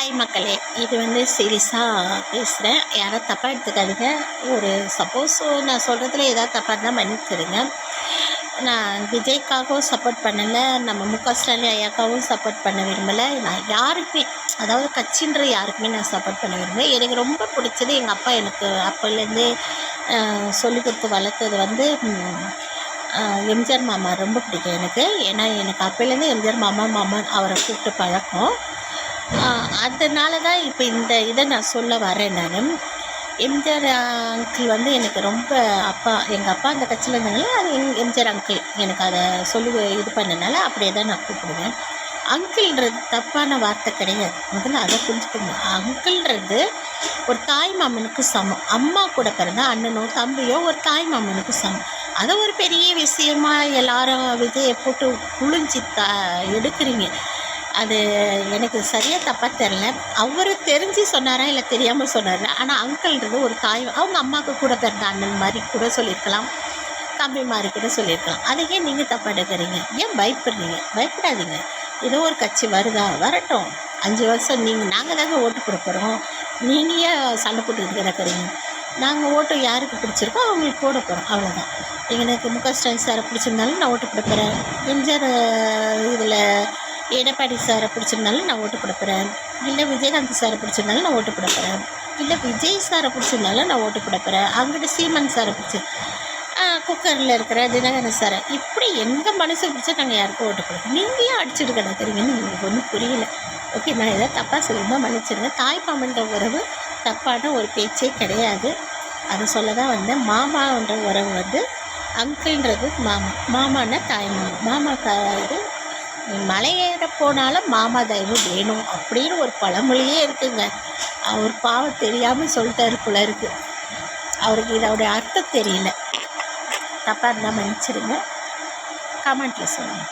Hi மக்களே, இது சீரியஸாக பேசுகிறேன். யாரும் தப்பாக எடுத்துக்காதீங்க. ஒரு சப்போஸ் நான் சொல்கிறதுல ஏதாவது தப்பாக இருந்தால் மன்னிச்சிடுங்க. நான் விஜய்க்காகவும் சப்போர்ட் பண்ணலை, நம்ம ஸ்டாலின் ஐயாக்காகவும் சப்போர்ட் பண்ண விரும்பலை. நான் யாருக்குமே, அதாவது கட்சின்ற யாருக்குமே நான் சப்போர்ட் பண்ண விரும்பலை. எனக்கு ரொம்ப பிடிச்சது எங்கள் அப்பா எனக்கு அப்போலேருந்தே சொல்லி கொடுத்து வளர்த்தது எம்ஜிஆர் மாமா ரொம்ப பிடிக்கும் எனக்கு. ஏன்னா எனக்கு அப்போலேருந்து எம்ஜிஆர் மாமா அவரை கூப்பிட்டு பழக்கம். அதனால தான் இப்போ இந்த இதை நான் சொல்ல வரேன். நான் எம்ஜிஆர் அங்கிள் எனக்கு ரொம்ப எங்கள் அப்பா அந்த கட்சியில் இருந்தாங்களே, அது எம்ஜிஆர் அங்கிள் எனக்கு அதை சொல்லி இது பண்ணனால அப்படியே தான் நான் கூப்பிடுவேன். அங்கிள்ன்றது தப்பான வார்த்தை கிடையாது, முதல்ல அதை புரிஞ்சுக்கணும். அங்கிள்ன்றது ஒரு தாய் மாமனுக்கு சமம். அம்மா கூட பிறந்த அண்ணனோ தம்பியோ ஒரு தாய் மாமனுக்கு சமம். அதை ஒரு பெரிய விஷயமா எல்லாரும் விஜயை போட்டு புழிஞ்சி எடுக்கிறீங்க. அது எனக்கு சரியாக தப்பாக தெரில. அவர் தெரிஞ்சு சொன்னாரா இல்லை தெரியாமல் சொன்னாரா, ஆனால் அங்கிள்ன்றது ஒரு தாய், அவங்க அம்மாவுக்கு கூட பிறந்த அண்ணன் மாதிரி கூட சொல்லியிருக்கலாம், தம்பி மாதிரி கூட சொல்லியிருக்கலாம். அதையே நீங்கள் தப்பாக எடுக்கிறீங்க. ஏன் பயப்படுறீங்க? பயப்படாதீங்க. ஏதோ ஒரு கட்சி வருதா, வரட்டும். 5 வருஷம் நாங்கள் தாங்க ஓட்டு போட போகிறோம். நீங்கள் ஏன் சண்டை போட்டுக்கிட்டு கிடக்குறீங்க? நாங்கள் ஓட்டு யாருக்கு பிடிச்சிருக்கோ அவங்களுக்கு போட போகிறோம், அவ்வளோதான். எனக்கு ஸ்டாலின் சாரை பிடிச்சிருந்தாலும் நான் ஓட்டு போட போகிறேன். எம்ஜிஆர் இதில் எடப்பாடி சாரை பிடிச்சிருந்தாலும் நான் ஓட்டு போட போகிறேன். இல்லை விஜயகாந்த் சாரை பிடிச்சிருந்தாலும் நான் ஓட்டு போட போகிறேன். இல்லை விஜய் சாரை பிடிச்சிருந்தாலும் நான் ஓட்டு போட போகிறேன். அங்கிட்ட சீமன் சாரை பிடிச்சி குக்கரில் இருக்கிற தினகரன் சாரை, இப்படி எங்கள் மனசு பிடிச்சா நாங்கள் யாருக்கும் ஓட்டு போடுறோம். நீங்கள் ஏன் அடிச்சுட்டு கிடக்குறீங்கன்னு உங்களுக்கு ஒன்றும் புரியல. ஓகே, நான் எதாவது தப்பாக சொல்லியிருந்தால் மன்னிச்சிருங்க. தாய்மாமன்ற உறவு தப்பான ஒரு பேச்சே கிடையாது. அதை சொல்ல தான் வந்தேன். மாமான்ற உறவு அங்கிள்ன்றது மாமான்னா தாய்மாமா. இது மலையேற போனாலும் மாமா தயவு வேணும் அப்படின்னு ஒரு பழமொழியே இருக்குங்க. அவர் பாவம் தெரியாமல் சொல்லிட்டாரு போல இருக்குது. அவருக்கு இதோடைய அர்த்தம் தெரியல. தப்பாக இருந்தால் மன்னிச்சிருங்க. கமெண்ட்டில் சொல்லுங்கள்.